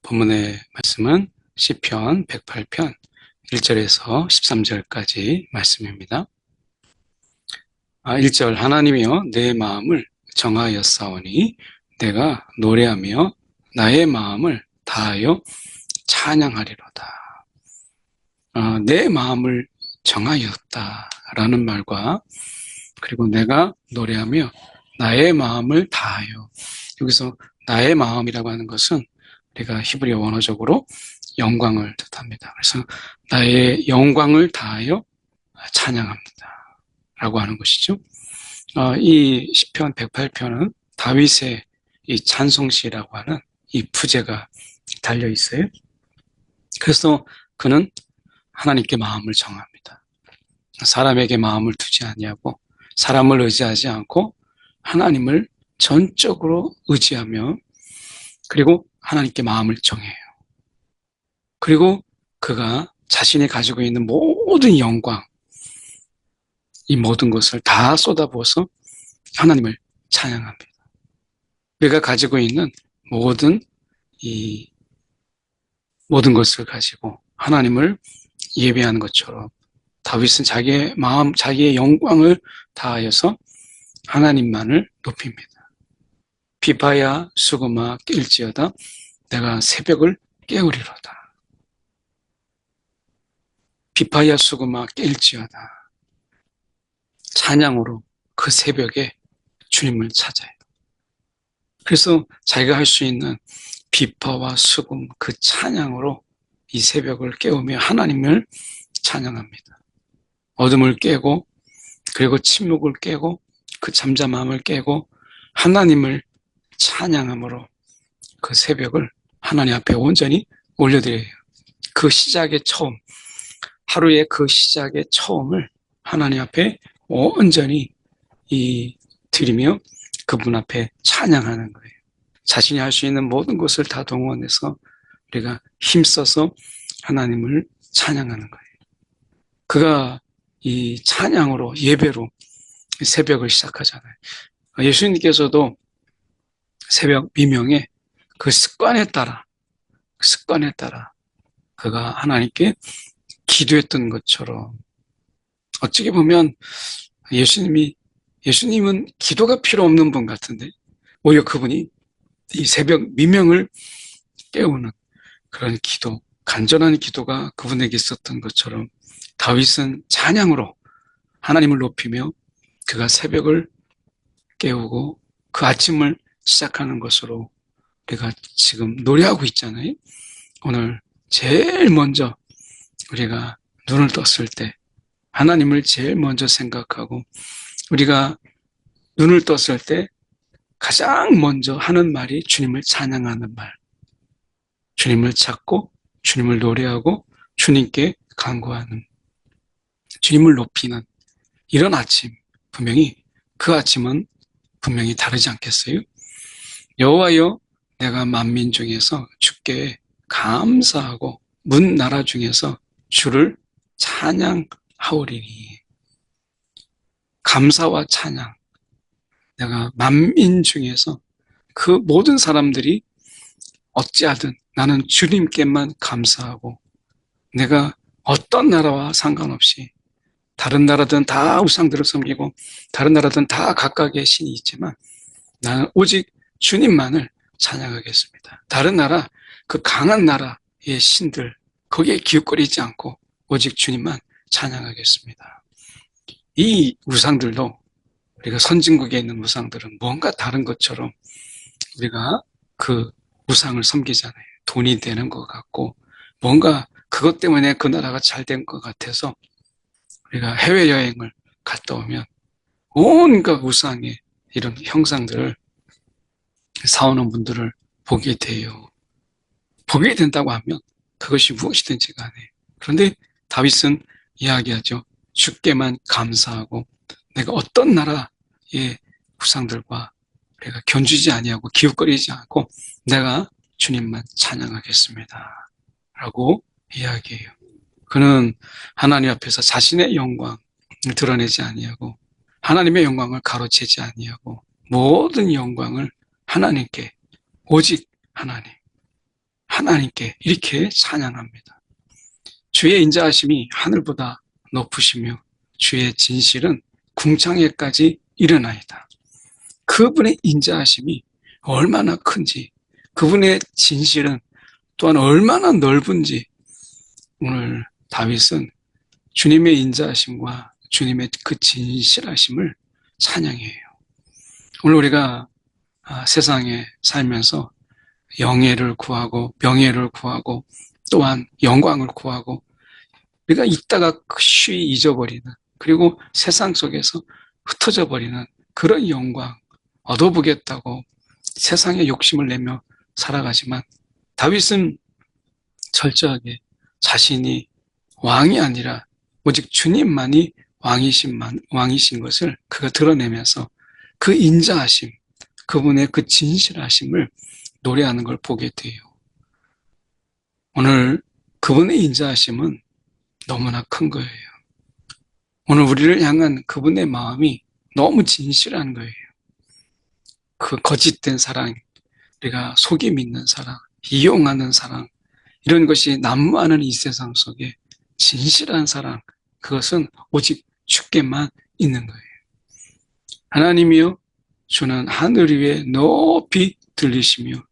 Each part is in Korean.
본문의 말씀은 시편 108편 1절에서 13절까지 말씀입니다. 1절 하나님이여 내 마음을 정하였사오니 내가 노래하며 나의 마음을 다하여 찬양하리로다. 내 마음을 정하였다라는 말과 그리고 내가 노래하며 나의 마음을 다하여, 여기서 나의 마음이라고 하는 것은 우리가 히브리어 원어적으로 영광을 뜻합니다. 그래서 나의 영광을 다하여 찬양합니다 라고 하는 것이죠. 이 시편 108편은 다윗의 이 찬송시라고 하는 이 부제가 달려 있어요. 그래서 그는 하나님께 마음을 정합니다. 사람에게 마음을 두지 아니하고 사람을 의지하지 않고 하나님을 전적으로 의지하며 그리고 하나님께 마음을 정해요. 그리고 그가 자신이 가지고 있는 모든 영광, 이 모든 것을 다 쏟아부어서 하나님을 찬양합니다. 우리가 가지고 있는 모든 것을 가지고 하나님을 예배하는 것처럼 다윗은 자기의 마음, 자기의 영광을 다하여서 하나님만을 높입니다. 비파야 수금아 깰지어다 내가 새벽을 깨우리로다. 비파야 수금아 깰지어다. 찬양으로 그 새벽에 주님을 찾아요. 그래서 자기가 할 수 있는 비파와 수금 그 찬양으로 이 새벽을 깨우며 하나님을 찬양합니다. 어둠을 깨고 그리고 침묵을 깨고 그 잠잠함을 깨고 하나님을 찬양함으로 그 새벽을 하나님 앞에 온전히 올려드려요. 그 시작의 처음, 하루의 그 시작의 처음을 하나님 앞에 온전히 드리며 그분 앞에 찬양하는 거예요. 자신이 할 수 있는 모든 것을 다 동원해서 우리가 힘써서 하나님을 찬양하는 거예요. 그가 이 찬양으로 예배로 새벽을 시작하잖아요. 예수님께서도 새벽 미명에 그 습관에 따라 그가 하나님께 기도했던 것처럼 어찌게 보면 예수님은 기도가 필요 없는 분 같은데 오히려 그분이 이 새벽 미명을 깨우는 그런 기도, 간절한 기도가 그분에게 있었던 것처럼 다윗은 찬양으로 하나님을 높이며 그가 새벽을 깨우고 그 아침을 시작하는 것으로 우리가 지금 노래하고 있잖아요. 오늘 제일 먼저 우리가 눈을 떴을 때 하나님을 제일 먼저 생각하고 우리가 눈을 떴을 때 가장 먼저 하는 말이 주님을 찬양하는 말, 주님을 찾고 주님을 노래하고 주님께 간구하는, 주님을 높이는 이런 아침, 분명히 그 아침은 분명히 다르지 않겠어요? 여호와여 내가 만민 중에서 주께 감사하고 문 나라 중에서 주를 찬양하오리니. 감사와 찬양, 내가 만민 중에서 그 모든 사람들이 어찌하든 나는 주님께만 감사하고 내가 어떤 나라와 상관없이 다른 나라든 다 우상들을 섬기고 다른 나라든 다 각각의 신이 있지만 나는 오직 주님만을 찬양하겠습니다. 다른 나라, 그 강한 나라의 신들 거기에 기웃거리지 않고 오직 주님만 찬양하겠습니다. 이 우상들도 우리가 선진국에 있는 우상들은 뭔가 다른 것처럼 우리가 그 우상을 섬기잖아요. 돈이 되는 것 같고 뭔가 그것 때문에 그 나라가 잘 된 것 같아서 우리가 해외여행을 갔다 오면 온갖 우상의 이런 형상들을 사오는 분들을 보게 돼요. 보게 된다고 하면 그것이 무엇이든지 간에. 그런데 다윗은 이야기하죠. 주께만 감사하고 내가 어떤 나라의 우상들과 내가 견주지 아니하고 기웃거리지 않고 내가 주님만 찬양하겠습니다 라고 이야기해요. 그는 하나님 앞에서 자신의 영광을 드러내지 아니하고 하나님의 영광을 가로채지 아니하고 모든 영광을 하나님께, 오직 하나님께 이렇게 찬양합니다. 주의 인자하심이 하늘보다 높으시며 주의 진실은 궁창에까지 이르나이다. 그분의 인자하심이 얼마나 큰지, 그분의 진실은 또한 얼마나 넓은지 오늘 다윗은 주님의 인자하심과 주님의 그 진실하심을 찬양해요. 오늘 우리가 세상에 살면서 영예를 구하고 명예를 구하고 또한 영광을 구하고 우리가 있다가 쉬이 잊어버리는, 그리고 세상 속에서 흩어져 버리는 그런 영광 얻어보겠다고 세상에 욕심을 내며 살아가지만, 다윗은 철저하게 자신이 왕이 아니라 오직 주님만이 왕이신 것을 그가 드러내면서 그 인자하심, 그분의 그 진실하심을 노래하는 걸 보게 돼요. 오늘 그분의 인자하심은 너무나 큰 거예요. 오늘 우리를 향한 그분의 마음이 너무 진실한 거예요. 그 거짓된 사랑, 우리가 속임 있는 사랑, 이용하는 사랑, 이런 것이 난무하는 이 세상 속에 진실한 사랑, 그것은 오직 주께만 있는 거예요. 하나님이여, 주는 하늘 위에 높이 들리시며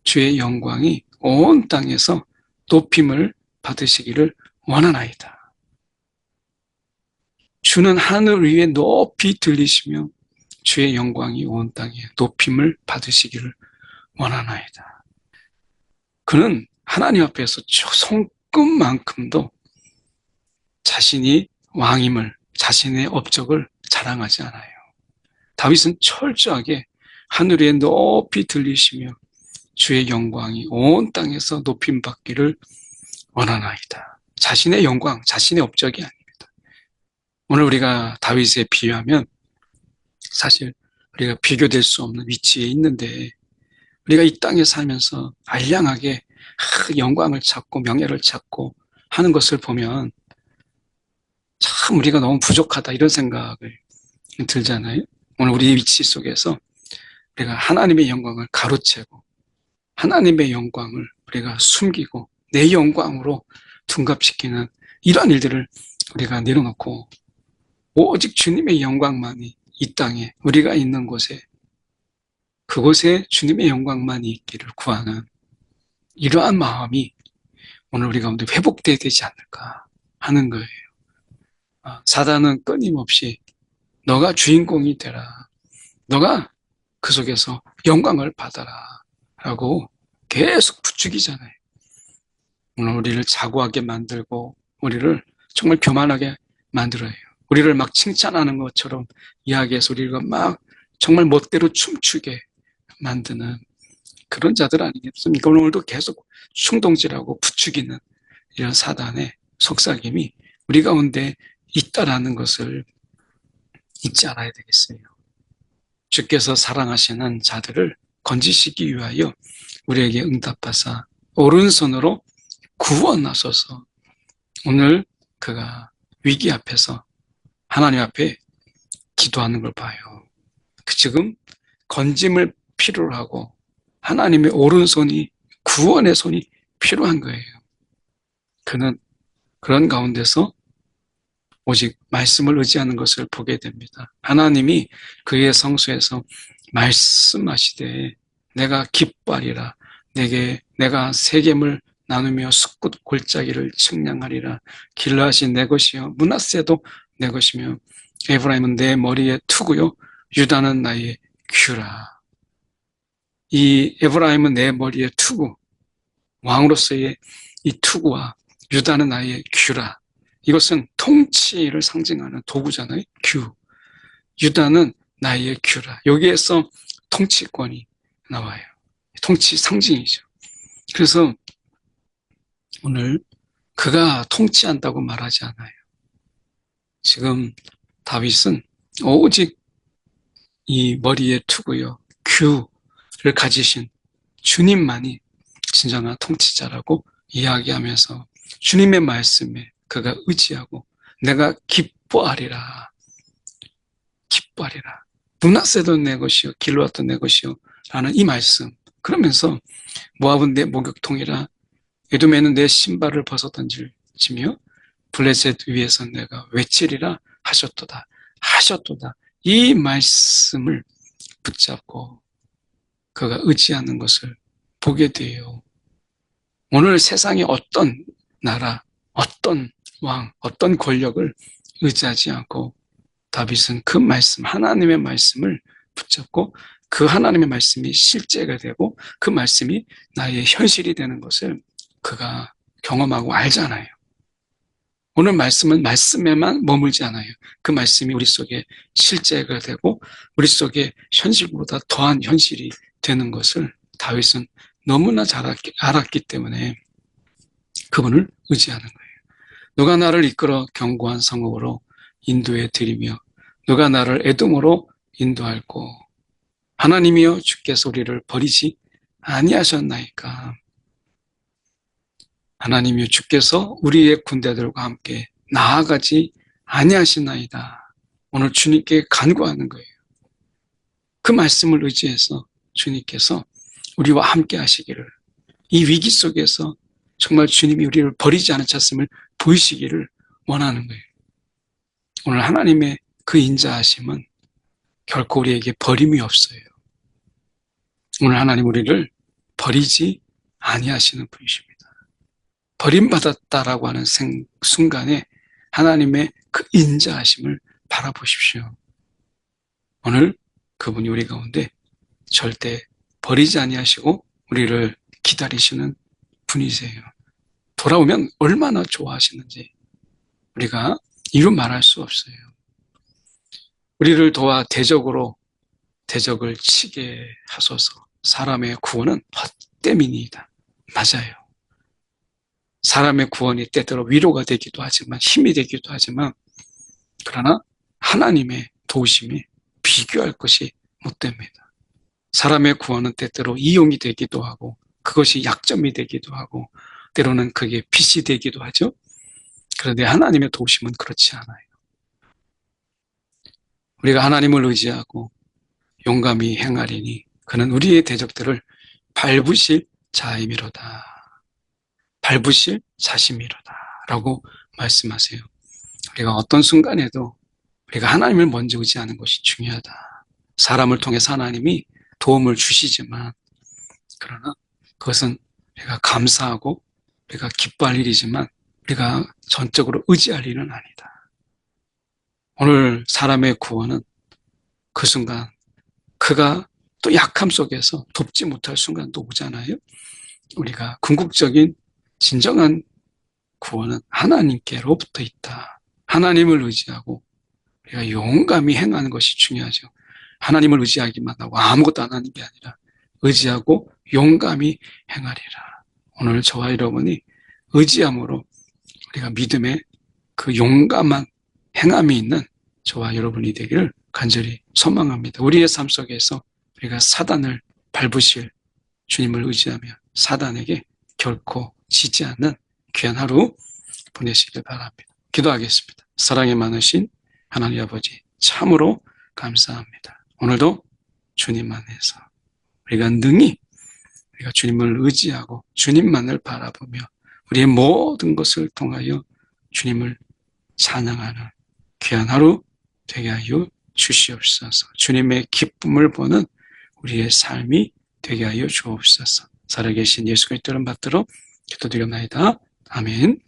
주의 영광이 온 땅에서 높임을 받으시기를 원하나이다. 주는 하늘 위에 높이 들리시며 주의 영광이 온 땅에 높임을 받으시기를 원하나이다. 그는 하나님 앞에서 손끝만큼도 자신이 왕임을, 자신의 업적을 자랑하지 않아요. 다윗은 철저하게 하늘 위에 높이 들리시며 주의 영광이 온 땅에서 높임 받기를 원하나이다. 자신의 영광, 자신의 업적이 아닙니다. 오늘 우리가 다윗에 비유하면 사실 우리가 비교될 수 없는 위치에 있는데, 우리가 이 땅에 살면서 알량하게 영광을 찾고 명예를 찾고 하는 것을 보면 참 우리가 너무 부족하다, 이런 생각을 들잖아요. 오늘 우리 위치 속에서 우리가 하나님의 영광을 가로채고 하나님의 영광을 우리가 숨기고 내 영광으로 둔갑시키는 이러한 일들을 우리가 내려놓고 오직 주님의 영광만이 이 땅에, 우리가 있는 곳에, 그곳에 주님의 영광만이 있기를 구하는 이러한 마음이 오늘 우리 가운데 회복되어야 되지 않을까 하는 거예요. 사단은 끊임없이 너가 주인공이 되라, 너가 그 속에서 영광을 받아라 라고 계속 부추기잖아요. 오늘 우리를 자고하게 만들고 우리를 정말 교만하게 만들어요. 우리를 막 칭찬하는 것처럼 이야기해서 우리가 막 정말 멋대로 춤추게 만드는 그런 자들 아니겠습니까? 오늘도 계속 충동질하고 부추기는 이런 사단의 속삭임이 우리 가운데 있다라는 것을 잊지 않아야 되겠어요. 주께서 사랑하시는 자들을 건지시기 위하여 우리에게 응답하사 오른손으로 구원하소서. 오늘 그가 위기 앞에서 하나님 앞에 기도하는 걸 봐요. 지금 건짐을 필요로 하고 하나님의 오른손이, 구원의 손이 필요한 거예요. 그는 그런 가운데서 오직 말씀을 의지하는 것을 보게 됩니다. 하나님이 그의 성소에서 말씀하시되 내가 기뻐하리라, 내가 세겜을 나누며 숫곳 골짜기를 측량하리라. 길르앗이 내 것이요 므낫세도 내 것이며 에브라임은 내 머리의 투구요 유다는 나의 큐라. 이 에브라임은 내 머리의 투구, 왕으로서의 이 투구와 유다는 나의 큐라, 이것은 통치를 상징하는 도구잖아요. 큐. 유다는 나의 큐라. 여기에서 통치권이 나와요. 통치 상징이죠. 그래서 오늘 그가 통치한다고 말하지 않아요. 지금 다윗은 오직 이 머리에 투구요 큐를 가지신 주님만이 진정한 통치자라고 이야기하면서 주님의 말씀에 그가 의지하고 내가 기뻐하리라. 기뻐하리라. 므낫세도 내 것이요 길르앗도 내 것이요 라는 이 말씀, 그러면서 모압은 내 목욕통이라 에돔에는 내 신발을 벗어 던질지며 블레셋 위에서 내가 외치리라 하셨도다. 하셨도다. 이 말씀을 붙잡고 그가 의지하는 것을 보게 돼요. 오늘 세상의 어떤 나라, 어떤 왕, 어떤 권력을 의지하지 않고 다윗은 그 말씀, 하나님의 말씀을 붙잡고 그 하나님의 말씀이 실제가 되고 그 말씀이 나의 현실이 되는 것을 그가 경험하고 알잖아요. 오늘 말씀은 말씀에만 머물지 않아요. 그 말씀이 우리 속에 실제가 되고 우리 속에 현실보다 더한 현실이 되는 것을 다윗은 너무나 잘 알았기 때문에 그분을 의지하는 거예요. 누가 나를 이끌어 견고한 성읍으로 인도해 드리며 누가 나를 에돔으로 인도할꼬. 하나님이여 주께서 우리를 버리지 아니하셨나이까. 하나님이여 주께서 우리의 군대들과 함께 나아가지 아니하시나이다. 오늘 주님께 간구하는 거예요. 그 말씀을 의지해서 주님께서 우리와 함께 하시기를, 이 위기 속에서 정말 주님이 우리를 버리지 않으셨음을 보이시기를 원하는 거예요. 오늘 하나님의 그 인자하심은 결코 우리에게 버림이 없어요. 오늘 하나님 우리를 버리지 아니하시는 분이십니다. 버림받았다라고 하는 순간에 하나님의 그 인자하심을 바라보십시오. 오늘 그분이 우리 가운데 절대 버리지 아니하시고 우리를 기다리시는 분이세요. 돌아오면 얼마나 좋아하시는지 우리가 이루 말할 수 없어요. 우리를 도와 대적을 치게 하소서. 사람의 구원은 헛됨이니이다. 맞아요. 사람의 구원이 때때로 위로가 되기도 하지만 힘이 되기도 하지만 그러나 하나님의 도우심이 비교할 것이 못 됩니다. 사람의 구원은 때때로 이용이 되기도 하고 그것이 약점이 되기도 하고 때로는 그게 빚이 되기도 하죠. 그런데 하나님의 도우심은 그렇지 않아요. 우리가 하나님을 의지하고 용감히 행하리니 그는 우리의 대적들을 밟으실 자임이로다. 밟으실 자심이로다. 라고 말씀하세요. 우리가 어떤 순간에도 우리가 하나님을 먼저 의지하는 것이 중요하다. 사람을 통해서 하나님이 도움을 주시지만 그러나 그것은 우리가 감사하고 우리가 기뻐할 일이지만 우리가 전적으로 의지할 일은 아니다. 오늘 사람의 구원은 그 순간 그가 또 약함 속에서 돕지 못할 순간도 오잖아요. 우리가 궁극적인 진정한 구원은 하나님께로부터 있다. 하나님을 의지하고 우리가 용감히 행하는 것이 중요하죠. 하나님을 의지하기만 하고 아무것도 안 하는 게 아니라 의지하고 용감히 행하리라. 오늘 저와 여러분이 의지함으로 우리가 믿음의 그 용감한 행함이 있는 저와 여러분이 되기를 간절히 소망합니다. 우리의 삶 속에서 우리가 사단을 밟으실 주님을 의지하며 사단에게 결코 지지 않는 귀한 하루 보내시길 바랍니다. 기도하겠습니다. 사랑이 많으신 하나님 아버지 참으로 감사합니다. 오늘도 주님 안에서 우리가 능히 우리가 주님을 의지하고 주님만을 바라보며 우리의 모든 것을 통하여 주님을 찬양하는 귀한 하루 되게 하여 주시옵소서. 주님의 기쁨을 보는 우리의 삶이 되게 하여 주옵소서. 살아계신 예수 그리스도를 받들어 기도드리옵나이다. 아멘.